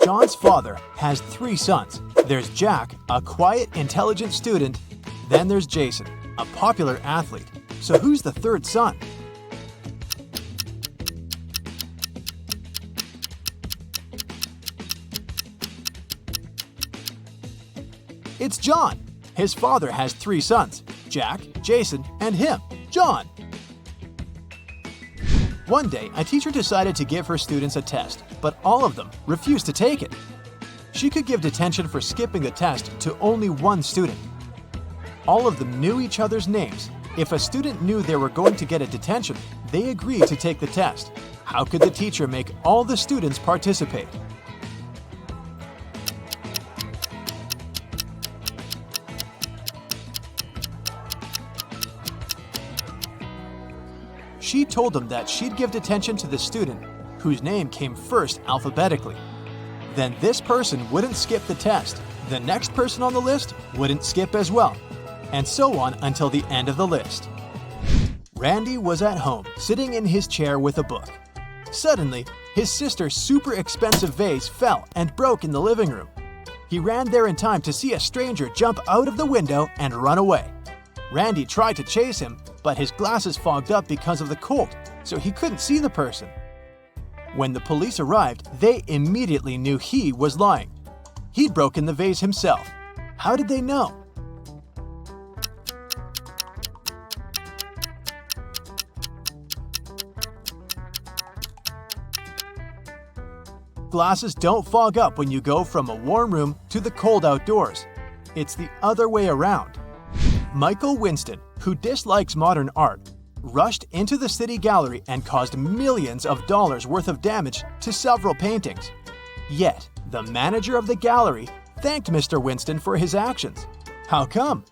John's father has 3 sons. There's Jack, a quiet, intelligent student. Then there's Jason, a popular athlete. So who's the 3rd son? It's John. His father has 3 sons, Jack, Jason, and him, John. One day, a teacher decided to give her students a test, but all of them refused to take it. She could give detention for skipping the test to only one student. All of them knew each other's names. If a student knew they were going to get a detention, they agreed to take the test. How could the teacher make all the students participate? She told them that she'd give detention to the student whose name came first alphabetically. Then this person wouldn't skip the test. The next person on the list wouldn't skip as well, and so on until the end of the list. Randy was at home, sitting in his chair with a book. Suddenly, his sister's super expensive vase fell and broke in the living room. He ran there in time to see a stranger jump out of the window and run away. Randy tried to chase him, but his glasses fogged up because of the cold, so he couldn't see the person. When the police arrived, they immediately knew he was lying. He'd broken the vase himself. How did they know? Glasses don't fog up when you go from a warm room to the cold outdoors. It's the other way around. Michael Winston, who dislikes modern art, rushed into the city gallery and caused millions of dollars worth of damage to several paintings. Yet, the manager of the gallery thanked Mr. Winston for his actions. How come?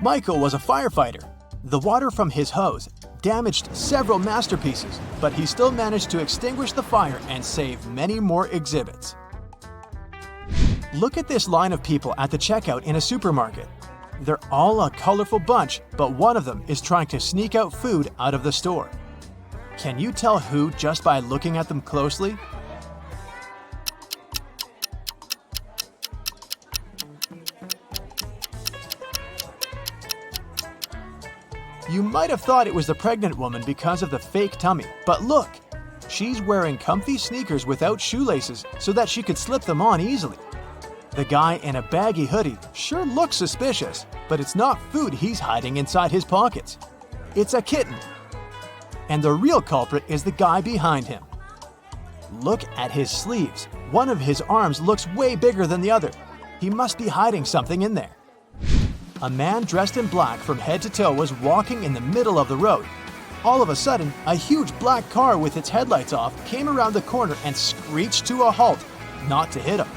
Michael was a firefighter. The water from his hose damaged several masterpieces, but he still managed to extinguish the fire and save many more exhibits. Look at this line of people at the checkout in a supermarket. They're all a colorful bunch, but one of them is trying to sneak out food out of the store. Can you tell who just by looking at them closely? You might have thought it was the pregnant woman because of the fake tummy, but look! She's wearing comfy sneakers without shoelaces so that she could slip them on easily. The guy in a baggy hoodie sure looks suspicious, but it's not food he's hiding inside his pockets. It's a kitten. And the real culprit is the guy behind him. Look at his sleeves. One of his arms looks way bigger than the other. He must be hiding something in there. A man dressed in black from head to toe was walking in the middle of the road. All of a sudden, a huge black car with its headlights off came around the corner and screeched to a halt, not to hit him.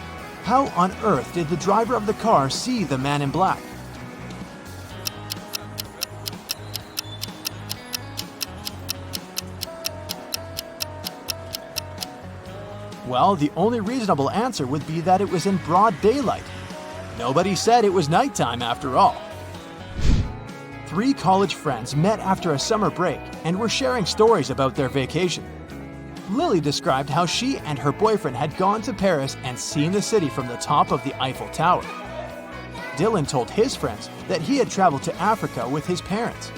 How on earth did the driver of the car see the man in black? Well, the only reasonable answer would be that it was in broad daylight. Nobody said it was nighttime after all. 3 college friends met after a summer break and were sharing stories about their vacation. Lily described how she and her boyfriend had gone to Paris and seen the city from the top of the Eiffel Tower. Dylan told his friends that he had traveled to Africa with his parents.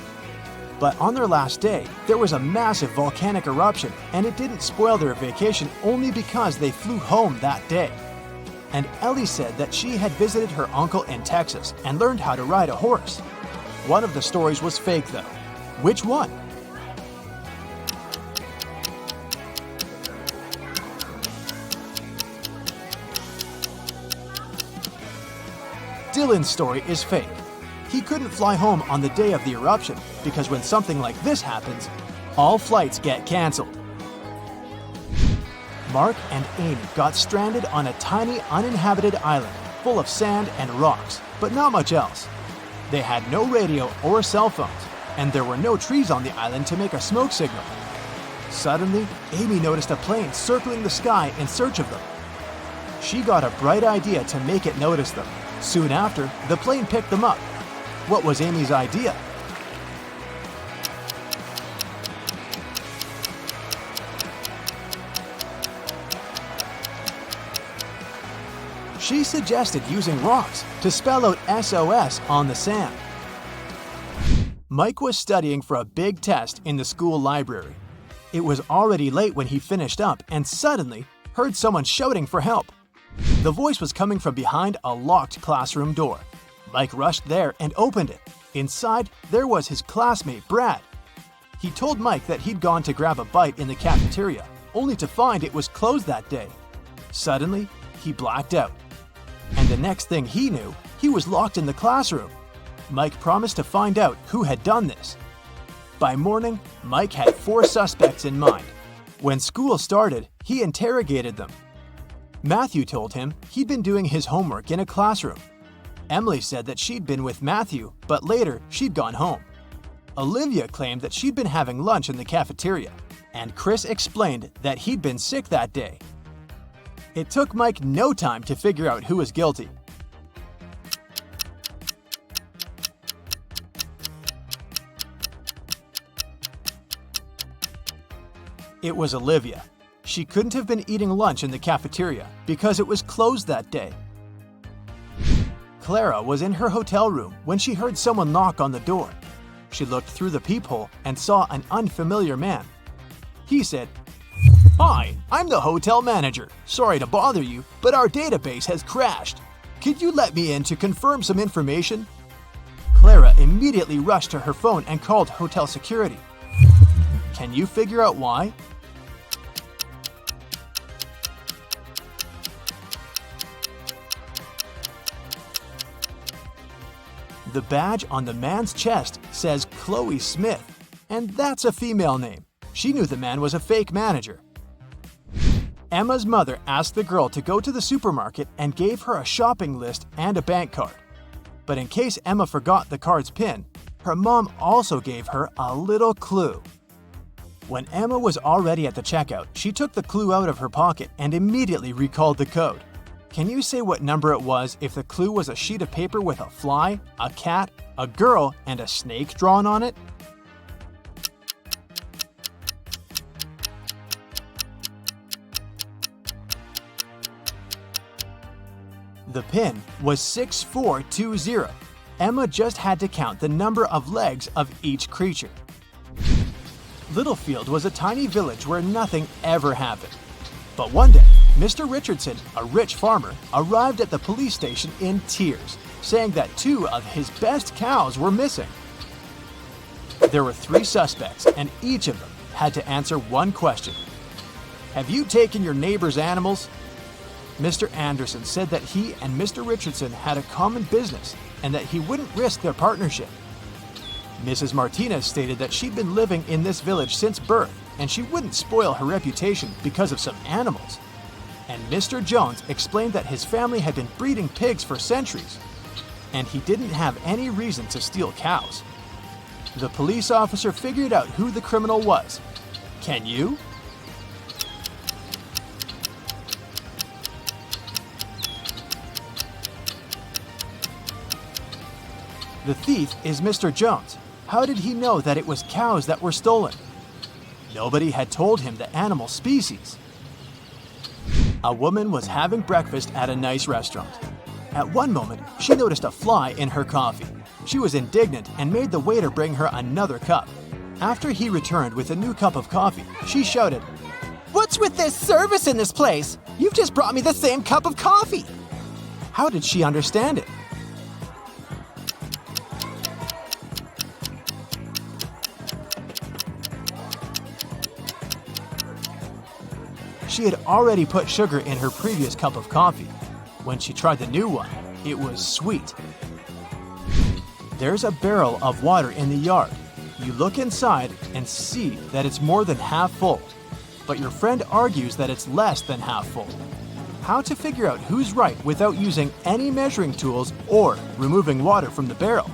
But on their last day, there was a massive volcanic eruption, and it didn't spoil their vacation only because they flew home that day. And Ellie said that she had visited her uncle in Texas and learned how to ride a horse. One of the stories was fake though. Which one? Dylan's story is fake. He couldn't fly home on the day of the eruption because when something like this happens, all flights get cancelled. Mark and Amy got stranded on a tiny uninhabited island full of sand and rocks, but not much else. They had no radio or cell phones, and there were no trees on the island to make a smoke signal. Suddenly, Amy noticed a plane circling the sky in search of them. She got a bright idea to make it notice them. Soon after, the plane picked them up. What was Amy's idea? She suggested using rocks to spell out SOS on the sand. Mike was studying for a big test in the school library. It was already late when he finished up and suddenly heard someone shouting for help. The voice was coming from behind a locked classroom door. Mike rushed there and opened it. Inside, there was his classmate, Brad. He told Mike that he'd gone to grab a bite in the cafeteria, only to find it was closed that day. Suddenly, he blacked out. And the next thing he knew, he was locked in the classroom. Mike promised to find out who had done this. By morning, Mike had 4 suspects in mind. When school started, he interrogated them. Matthew told him he'd been doing his homework in a classroom. Emily said that she'd been with Matthew, but later she'd gone home. Olivia claimed that she'd been having lunch in the cafeteria, and Chris explained that he'd been sick that day. It took Mike no time to figure out who was guilty. It was Olivia. She couldn't have been eating lunch in the cafeteria because it was closed that day. Clara was in her hotel room when she heard someone knock on the door. She looked through the peephole and saw an unfamiliar man. He said, "Hi, I'm the hotel manager. Sorry to bother you, but our database has crashed. Could you let me in to confirm some information?" Clara immediately rushed to her phone and called hotel security. Can you figure out why? The badge on the man's chest says Chloe Smith, and that's a female name. She knew the man was a fake manager. Emma's mother asked the girl to go to the supermarket and gave her a shopping list and a bank card. But in case Emma forgot the card's PIN, her mom also gave her a little clue. When Emma was already at the checkout, she took the clue out of her pocket and immediately recalled the code. Can you say what number it was if the clue was a sheet of paper with a fly, a cat, a girl, and a snake drawn on it? The PIN was 6420. Emma just had to count the number of legs of each creature. Littlefield was a tiny village where nothing ever happened. But one day, Mr. Richardson, a rich farmer, arrived at the police station in tears, saying that 2 of his best cows were missing. There were 3 suspects, and each of them had to answer one question. "Have you taken your neighbor's animals?" Mr. Anderson said that he and Mr. Richardson had a common business and that he wouldn't risk their partnership. Mrs. Martinez stated that she'd been living in this village since birth and she wouldn't spoil her reputation because of some animals. And Mr. Jones explained that his family had been breeding pigs for centuries, and he didn't have any reason to steal cows. The police officer figured out who the criminal was. Can you? The thief is Mr. Jones. How did he know that it was cows that were stolen? Nobody had told him the animal species. A woman was having breakfast at a nice restaurant. At one moment, she noticed a fly in her coffee. She was indignant and made the waiter bring her another cup. After he returned with a new cup of coffee, she shouted, "What's with this service in this place? You've just brought me the same cup of coffee." How did she understand it? She had already put sugar in her previous cup of coffee. When she tried the new one, it was sweet. There's a barrel of water in the yard. You look inside and see that it's more than half full, but your friend argues that it's less than half full. How to figure out who's right without using any measuring tools or removing water from the barrel?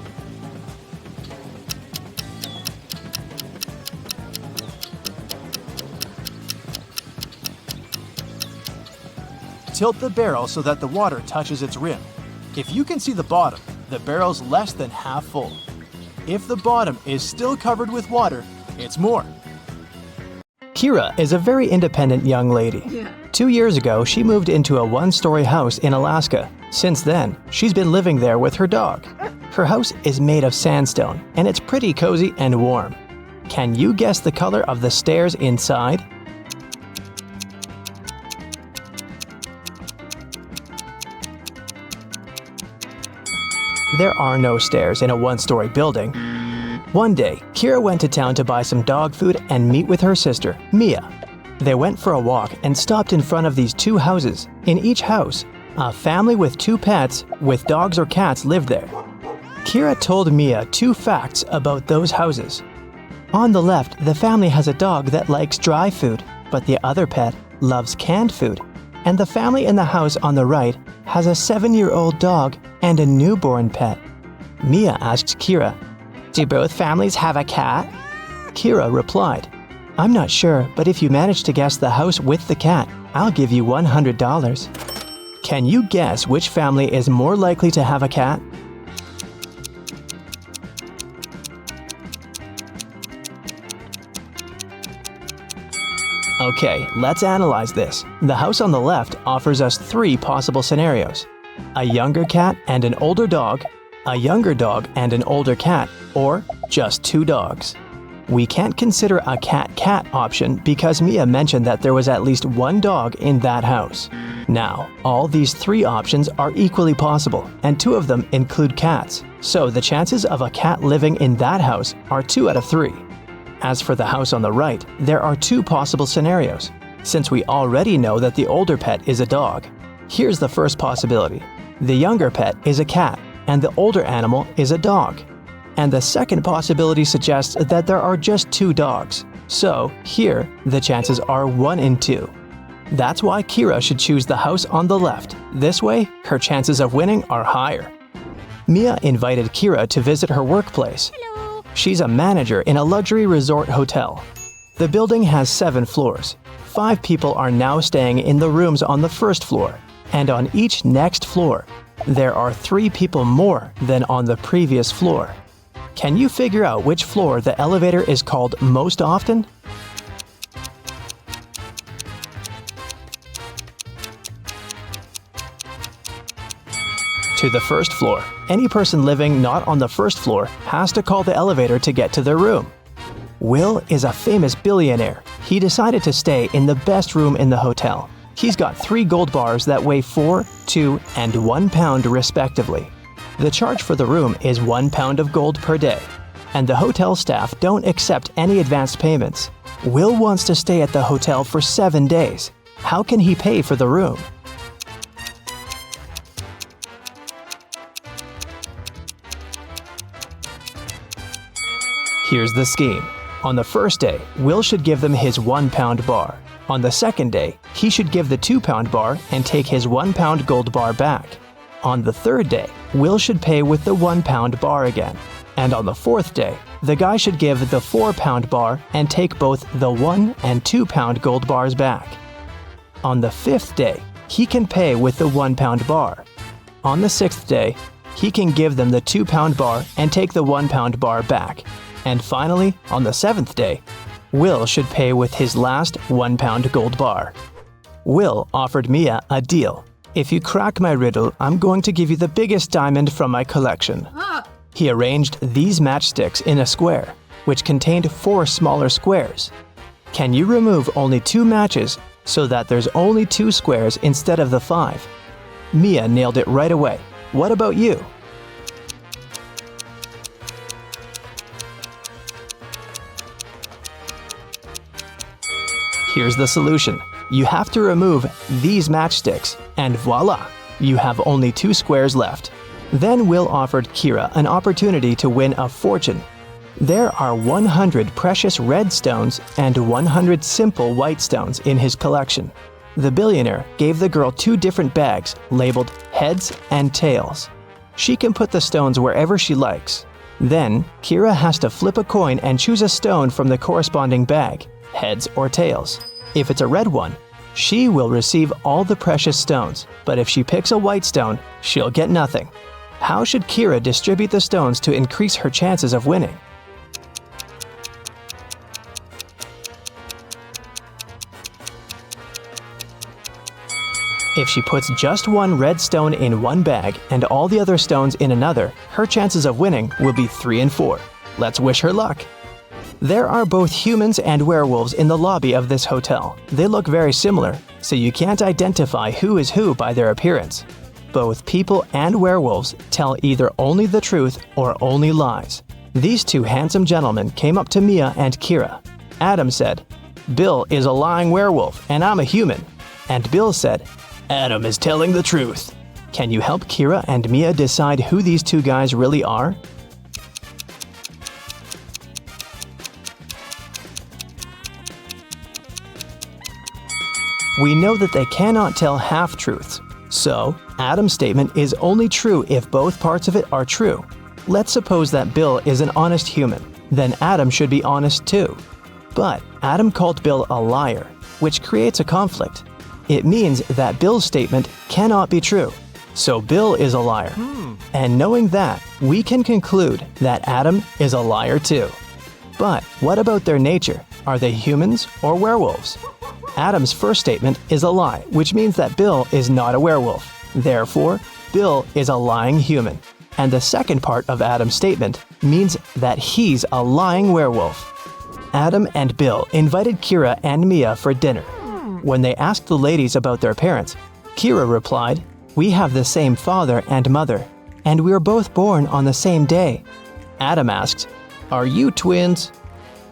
Tilt the barrel so that the water touches its rim. If you can see the bottom, the barrel's less than half full. If the bottom is still covered with water, it's more. Kira is a very independent young lady. 2 years ago, she moved into a one-story house in Alaska. Since then, she's been living there with her dog. Her house is made of sandstone, and it's pretty cozy and warm. Can you guess the color of the stairs inside? There are no stairs in a one-story building. One day, Kira went to town to buy some dog food and meet with her sister, Mia. They went for a walk and stopped in front of these 2 houses. In each house, a family with 2 pets with dogs or cats lived there. Kira told Mia 2 facts about those houses. On the left, the family has a dog that likes dry food, but the other pet loves canned food. And the family in the house on the right has a 7-year-old dog and a newborn pet. Mia asked Kira, "Do both families have a cat?" Kira replied, "I'm not sure, but if you manage to guess the house with the cat, I'll give you $100. Can you guess which family is more likely to have a cat? Okay, let's analyze this. The house on the left offers us 3 possible scenarios. A younger cat and an older dog, a younger dog and an older cat, or just 2 dogs. We can't consider a cat-cat option because Mia mentioned that there was at least 1 dog in that house. Now, all these 3 options are equally possible, and 2 of them include cats, so the chances of a cat living in that house are 2 out of 3. As for the house on the right, there are 2 possible scenarios. Since we already know that the older pet is a dog, here's the first possibility. The younger pet is a cat, and the older animal is a dog. And the second possibility suggests that there are just 2 dogs. So, here, the chances are 1 in 2. That's why Kira should choose the house on the left. This way, her chances of winning are higher. Mia invited Kira to visit her workplace. She's a manager in a luxury resort hotel. The building has 7 floors. 5 people are now staying in the rooms on the first floor, and on each next floor, there are 3 people more than on the previous floor. Can you figure out which floor the elevator is called most often? To the first floor. Any person living not on the first floor has to call the elevator to get to their room. Will is a famous billionaire. He decided to stay in the best room in the hotel. He's got 3 gold bars that weigh 4, 2, and 1 pound respectively. The charge for the room is 1 pound of gold per day, and the hotel staff don't accept any advanced payments. Will wants to stay at the hotel for 7 days. How can he pay for the room? Here's the scheme. On the first day, Will should give them his 1 pound bar. On the second day, he should give the 2 pound bar and take his 1 pound gold bar back. On the third day, Will should pay with the 1 pound bar again. And on the fourth day, the guy should give the 4 pound bar and take both the 1 and 2 pound gold bars back. On the 5th day, he can pay with the 1 pound bar. On the 6th day, he can give them the 2 pound bar and take the 1 pound bar back. And finally, on the 7th day, Will should pay with his last 1 pound gold bar. Will offered Mia a deal. "If you crack my riddle, I'm going to give you the biggest diamond from my collection." He arranged these matchsticks in a square, which contained 4 smaller squares. Can you remove only 2 matches so that there's only 2 squares instead of the 5? Mia nailed it right away. What about you? Here's the solution. You have to remove these matchsticks, and voila, you have only 2 squares left. Then Will offered Kira an opportunity to win a fortune. There are 100 precious red stones and 100 simple white stones in his collection. The billionaire gave the girl 2 different bags labeled heads and tails. She can put the stones wherever she likes. Then, Kira has to flip a coin and choose a stone from the corresponding bag, heads or tails. If it's a red one, she will receive all the precious stones, but if she picks a white stone, she'll get nothing. How should Kira distribute the stones to increase her chances of winning? If she puts just one red stone in one bag and all the other stones in another, her chances of winning will be 3 and 4. Let's wish her luck. There are both humans and werewolves in the lobby of this hotel. They look very similar, so you can't identify who is who by their appearance. Both people and werewolves tell either only the truth or only lies. These two handsome gentlemen came up to Mia and Kira. Adam said, "Bill is a lying werewolf and I'm a human." And Bill said, "Adam is telling the truth." Can you help Kira and Mia decide who these two guys really are? We know that they cannot tell half-truths. So, Adam's statement is only true if both parts of it are true. Let's suppose that Bill is an honest human. Then Adam should be honest too. But Adam called Bill a liar, which creates a conflict. It means that Bill's statement cannot be true. So Bill is a liar. And knowing that, we can conclude that Adam is a liar too. But what about their nature? Are they humans or werewolves? Adam's first statement is a lie, which means that Bill is not a werewolf. Therefore, Bill is a lying human. And the second part of Adam's statement means that he's a lying werewolf. Adam and Bill invited Kira and Mia for dinner. When they asked the ladies about their parents, Kira replied, "We have the same father and mother, and we were both born on the same day." Adam asked, "Are you twins?"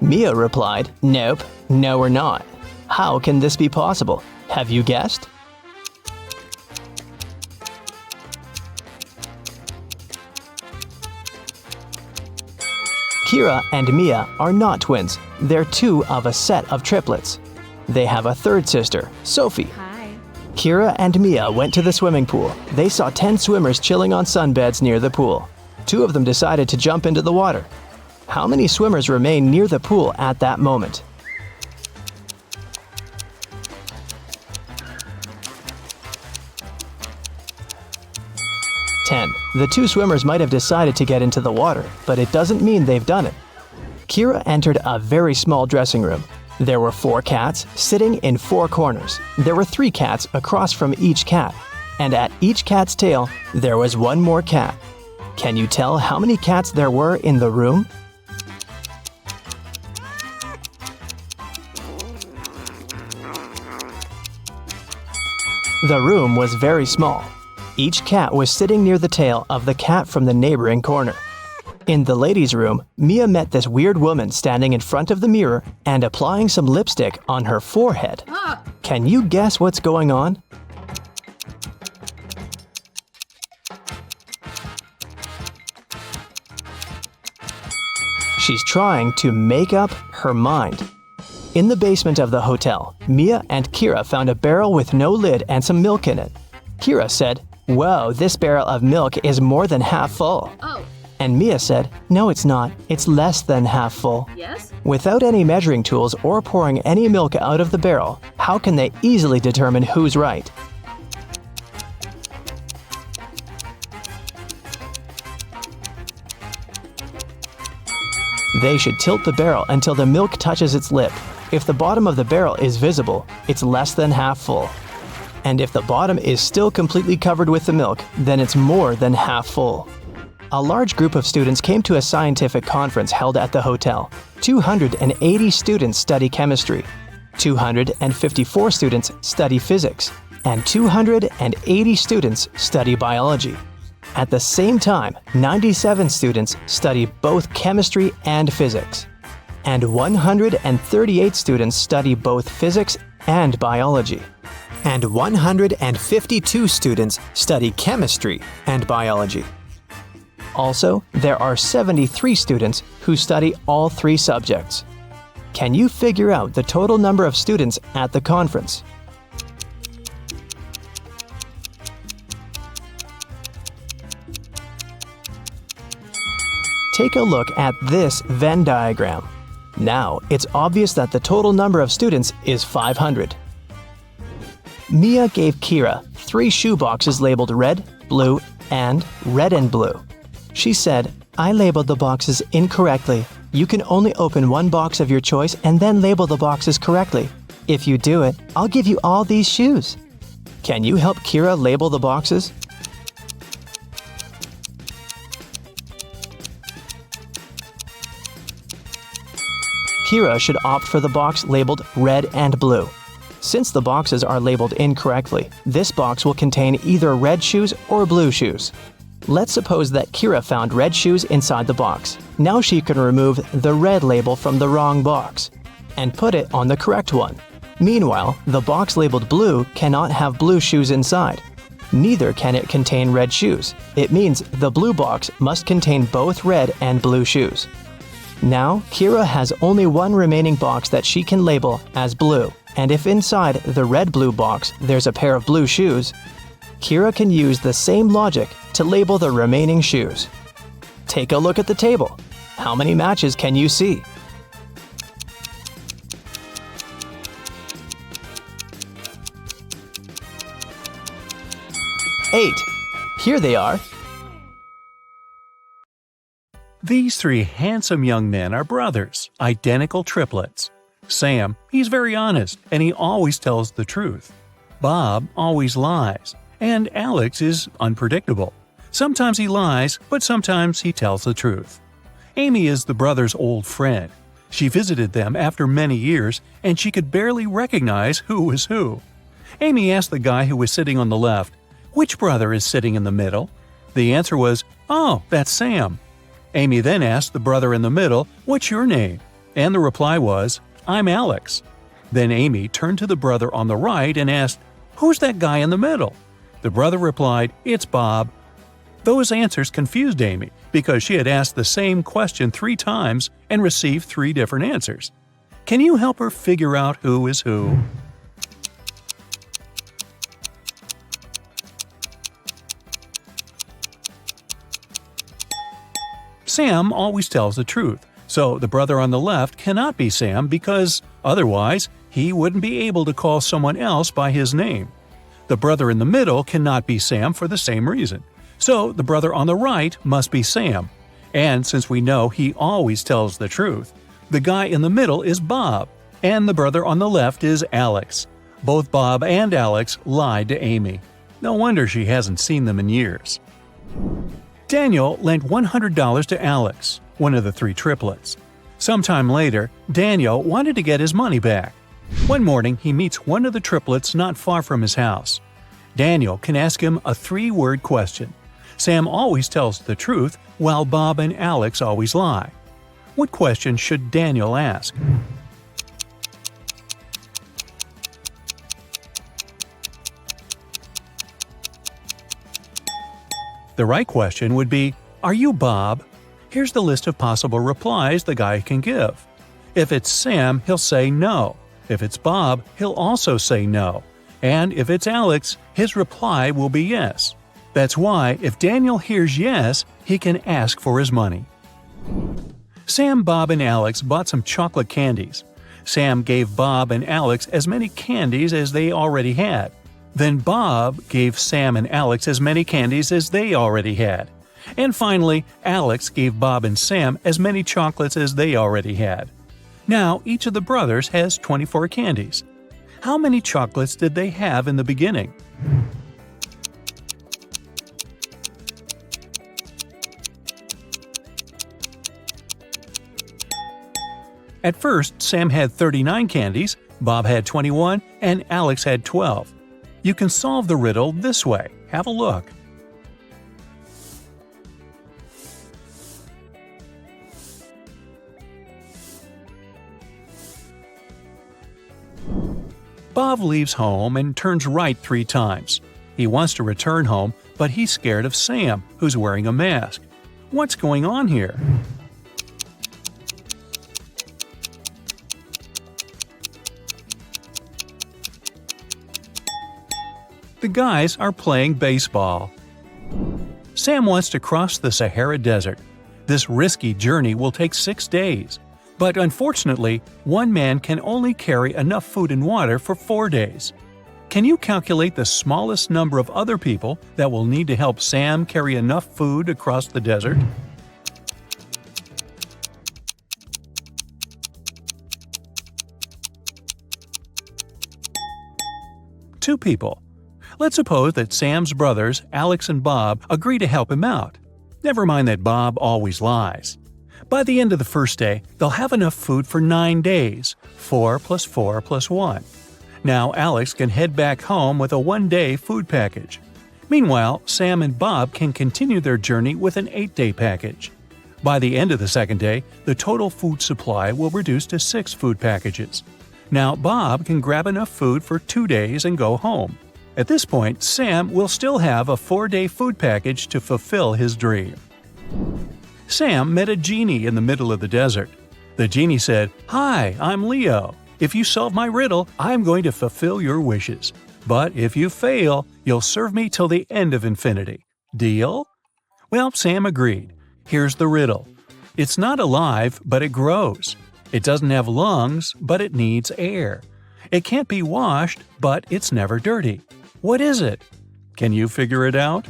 Mia replied, "Nope, no we're not. How can this be possible? Have you guessed?" Kira and Mia are not twins. They're two of a set of triplets. They have a third sister, Sophie. Hi. Kira and Mia went to the swimming pool. They saw 10 swimmers chilling on sunbeds near the pool. 2 of them decided to jump into the water. How many swimmers remain near the pool at that moment? 10. The 2 swimmers might have decided to get into the water, but it doesn't mean they've done it. Kira entered a very small dressing room. There were 4 cats sitting in 4 corners. There were 3 cats across from each cat. And at each cat's tail, there was 1 more cat. Can you tell how many cats there were in the room? The room was very small. Each cat was sitting near the tail of the cat from the neighboring corner. In the ladies' room, Mia met this weird woman standing in front of the mirror and applying some lipstick on her forehead. Can you guess what's going on? She's trying to make up her mind. In the basement of the hotel, Mia and Kira found a barrel with no lid and some milk in it. Kira said, "Whoa, this barrel of milk is more than half full." Oh. And Mia said, "No, it's not. It's less than half full." Yes? Without any measuring tools or pouring any milk out of the barrel, how can they easily determine who's right? They should tilt the barrel until the milk touches its lip. If the bottom of the barrel is visible, it's less than half full. And if the bottom is still completely covered with the milk, then it's more than half full. A large group of students came to a scientific conference held at the hotel. 280 students study chemistry, 254 students study physics, and 280 students study biology. At the same time, 97 students study both chemistry and physics, and 138 students study both physics and biology. And 152 students study chemistry and biology. Also, there are 73 students who study all 3 subjects. Can you figure out the total number of students at the conference? Take a look at this Venn diagram. Now, it's obvious that the total number of students is 500. Mia gave Kira 3 shoe boxes labeled red, blue, and red and blue. She said, "I labeled the boxes incorrectly. You can only open one box of your choice and then label the boxes correctly. If you do it, I'll give you all these shoes." Can you help Kira label the boxes? Kira should opt for the box labeled red and blue. Since the boxes are labeled incorrectly, this box will contain either red shoes or blue shoes. Let's suppose that Kira found red shoes inside the box. Now she can remove the red label from the wrong box and put it on the correct one. Meanwhile, the box labeled blue cannot have blue shoes inside. Neither can it contain red shoes. It means the blue box must contain both red and blue shoes. Now, Kira has only one remaining box that she can label as blue, and if inside the red-blue box there's a pair of blue shoes, Kira can use the same logic to label the remaining shoes. Take a look at the table. How many matches can you see? 8. Here they are. These three handsome young men are brothers, identical triplets. Sam, he's very honest, and he always tells the truth. Bob always lies, and Alex is unpredictable. Sometimes he lies, but sometimes he tells the truth. Amy is the brothers' old friend. She visited them after many years, and she could barely recognize who was who. Amy asked the guy who was sitting on the left, "Which brother is sitting in the middle?" The answer was, "Oh, that's Sam." Amy then asked the brother in the middle, "What's your name?" And the reply was, "I'm Alex." Then Amy turned to the brother on the right and asked, "Who's that guy in the middle?" The brother replied, "It's Bob." Those answers confused Amy because she had asked the same question 3 times and received 3 different answers. Can you help her figure out who is who? Sam always tells the truth, so the brother on the left cannot be Sam because, otherwise, he wouldn't be able to call someone else by his name. The brother in the middle cannot be Sam for the same reason, so the brother on the right must be Sam. And since we know he always tells the truth, the guy in the middle is Bob, and the brother on the left is Alex. Both Bob and Alex lied to Amy. No wonder she hasn't seen them in years. Daniel lent $100 to Alex, one of the 3 triplets. Sometime later, Daniel wanted to get his money back. One morning, he meets one of the triplets not far from his house. Daniel can ask him a 3-word question. Sam always tells the truth, while Bob and Alex always lie. What question should Daniel ask? The right question would be, "Are you Bob?" Here's the list of possible replies the guy can give. If it's Sam, he'll say no. If it's Bob, he'll also say no. And if it's Alex, his reply will be yes. That's why, if Daniel hears yes, he can ask for his money. Sam, Bob, and Alex bought some chocolate candies. Sam gave Bob and Alex as many candies as they already had. Then Bob gave Sam and Alex as many candies as they already had. And finally, Alex gave Bob and Sam as many chocolates as they already had. Now, each of the brothers has 24 candies. How many chocolates did they have in the beginning? At first, Sam had 39 candies, Bob had 21, and Alex had 12. You can solve the riddle this way. Have a look. Bob leaves home and turns right 3 times. He wants to return home, but he's scared of Sam, who's wearing a mask. What's going on here? The guys are playing baseball. Sam wants to cross the Sahara Desert. This risky journey will take 6 days. But unfortunately, one man can only carry enough food and water for 4 days. Can you calculate the smallest number of other people that will need to help Sam carry enough food across the desert? Two people. Let's suppose that Sam's brothers, Alex and Bob, agree to help him out. Never mind that Bob always lies. By the end of the first day, they'll have enough food for 9 days, 4 plus 4 plus 1. Now Alex can head back home with a 1-day food package. Meanwhile, Sam and Bob can continue their journey with an 8-day package. By the end of the second day, the total food supply will reduce to 6 food packages. Now Bob can grab enough food for 2 days and go home. At this point, Sam will still have a 4-day food package to fulfill his dream. Sam met a genie in the middle of the desert. The genie said, "Hi, I'm Leo. If you solve my riddle, I'm going to fulfill your wishes. But if you fail, you'll serve me till the end of infinity. Deal?" Well, Sam agreed. Here's the riddle. It's not alive, but it grows. It doesn't have lungs, but it needs air. It can't be washed, but it's never dirty. What is it? Can you figure it out?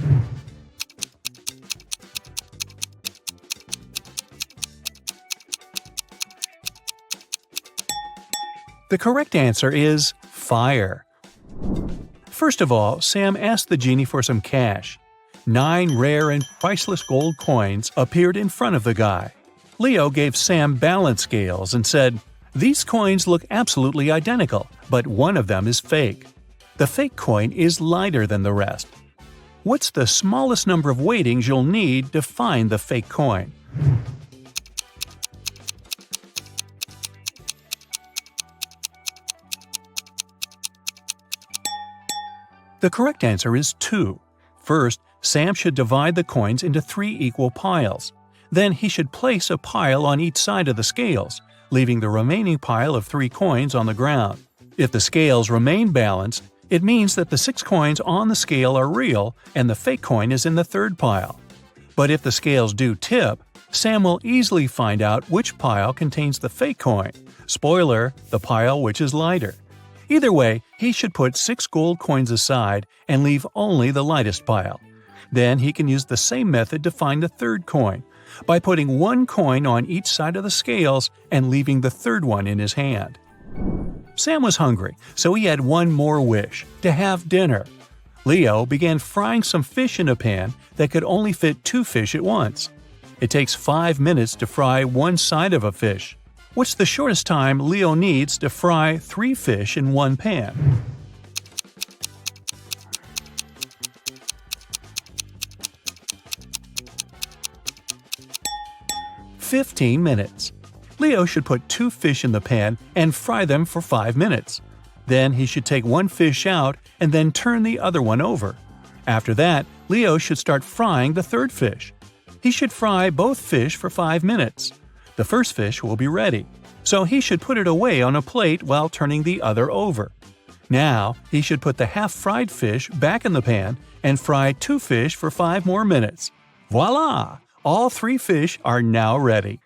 The correct answer is fire. First of all, Sam asked the genie for some cash. 9 rare and priceless gold coins appeared in front of the guy. Leo gave Sam balance scales and said, "These coins look absolutely identical, but one of them is fake. The fake coin is lighter than the rest. What's the smallest number of weightings you'll need to find the fake coin?" The correct answer is 2. First, Sam should divide the coins into 3 equal piles. Then he should place a pile on each side of the scales, leaving the remaining pile of 3 coins on the ground. If the scales remain balanced, it means that the 6 coins on the scale are real and the fake coin is in the third pile. But if the scales do tip, Sam will easily find out which pile contains the fake coin. Spoiler, the pile which is lighter. Either way, he should put 6 gold coins aside and leave only the lightest pile. Then he can use the same method to find the third coin, by putting 1 coin on each side of the scales and leaving the third one in his hand. Sam was hungry, so he had one more wish, to have dinner. Leo began frying some fish in a pan that could only fit 2 fish at once. It takes 5 minutes to fry one side of a fish. What's the shortest time Leo needs to fry 3 fish in one pan? "15 minutes. Leo should put 2 fish in the pan and fry them for 5 minutes. Then he should take 1 fish out and then turn the other one over. After that, Leo should start frying the third fish. He should fry both fish for 5 minutes. The first fish will be ready, so he should put it away on a plate while turning the other over. Now, he should put the half-fried fish back in the pan and fry 2 fish for 5 more minutes. Voila! All 3 fish are now ready."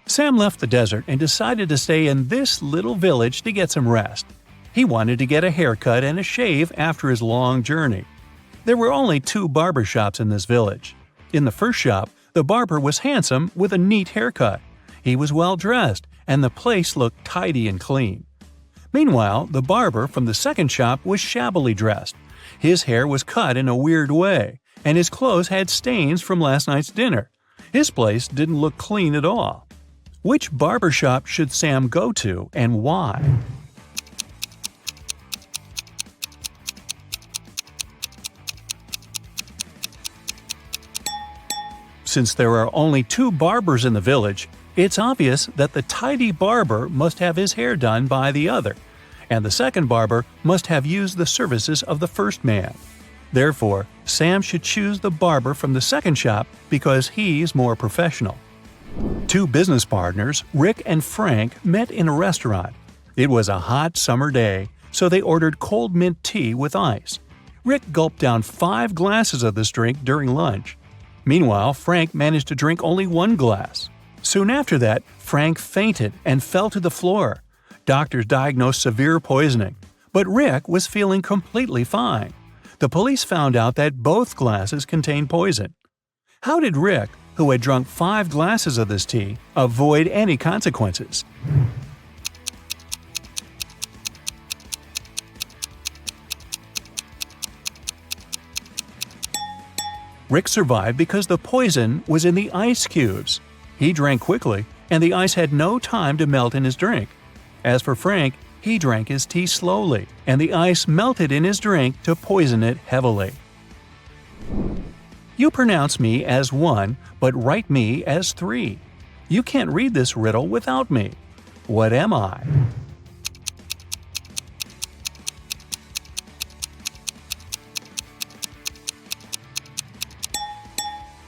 Sam left the desert and decided to stay in this little village to get some rest. He wanted to get a haircut and a shave after his long journey. There were only 2 barber shops in this village. In the first shop, the barber was handsome with a neat haircut. He was well dressed, and the place looked tidy and clean. Meanwhile, the barber from the second shop was shabbily dressed. His hair was cut in a weird way, and his clothes had stains from last night's dinner. His place didn't look clean at all. Which barber shop should Sam go to, and why? Since there are only 2 barbers in the village, it's obvious that the tidy barber must have his hair done by the other, and the second barber must have used the services of the first man. Therefore, Sam should choose the barber from the second shop because he's more professional. 2 business partners, Rick and Frank, met in a restaurant. It was a hot summer day, so they ordered cold mint tea with ice. Rick gulped down 5 glasses of this drink during lunch. Meanwhile, Frank managed to drink only 1 glass. Soon after that, Frank fainted and fell to the floor. Doctors diagnosed severe poisoning, but Rick was feeling completely fine. The police found out that both glasses contained poison. How did Rick, who had drunk 5 glasses of this tea, avoid any consequences? Rick survived because the poison was in the ice cubes. He drank quickly, and the ice had no time to melt in his drink. As for Frank, he drank his tea slowly, and the ice melted in his drink to poison it heavily. You pronounce me as 1, but write me as 3. You can't read this riddle without me. What am I?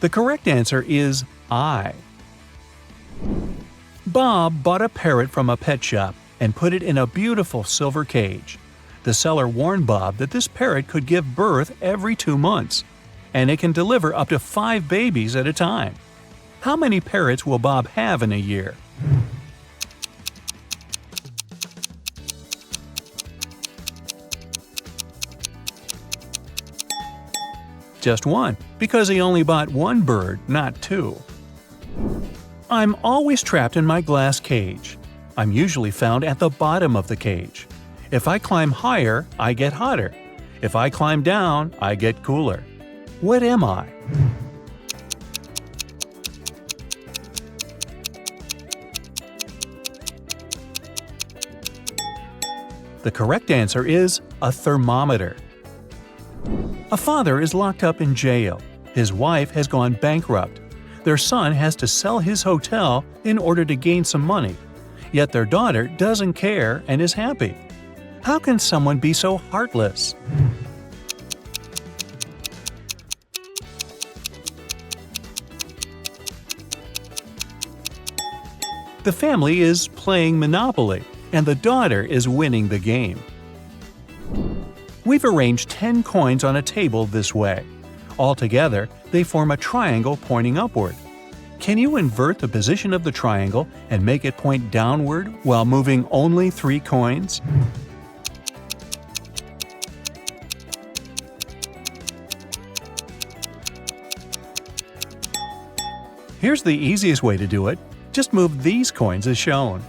The correct answer is I. Bob bought a parrot from a pet shop and put it in a beautiful silver cage. The seller warned Bob that this parrot could give birth every 2 months, and it can deliver up to 5 babies at a time. How many parrots will Bob have in a year? Just 1, because he only bought 1 bird, not 2. I'm always trapped in my glass cage. I'm usually found at the bottom of the cage. If I climb higher, I get hotter. If I climb down, I get cooler. What am I? The correct answer is a thermometer. A father is locked up in jail. His wife has gone bankrupt. Their son has to sell his hotel in order to gain some money. Yet their daughter doesn't care and is happy. How can someone be so heartless? The family is playing Monopoly, and the daughter is winning the game. We've arranged 10 coins on a table this way. Altogether, they form a triangle pointing upward. Can you invert the position of the triangle and make it point downward while moving only 3 coins? Here's the easiest way to do it. Just move these coins as shown.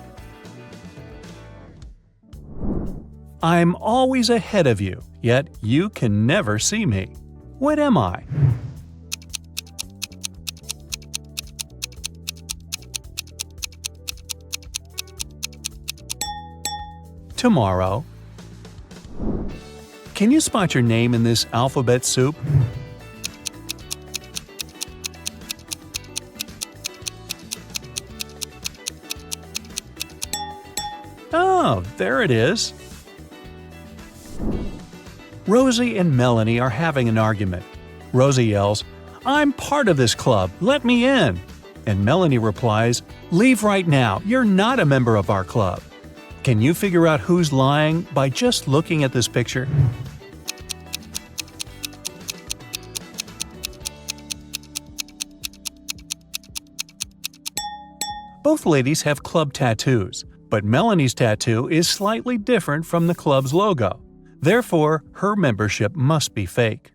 I'm always ahead of you, yet you can never see me. What am I? Tomorrow. Can you spot your name in this alphabet soup? Oh, there it is. Rosie and Melanie are having an argument. Rosie yells, "I'm part of this club, let me in!" And Melanie replies, "Leave right now, you're not a member of our club." Can you figure out who's lying by just looking at this picture? Both ladies have club tattoos, but Melanie's tattoo is slightly different from the club's logo. Therefore, her membership must be fake.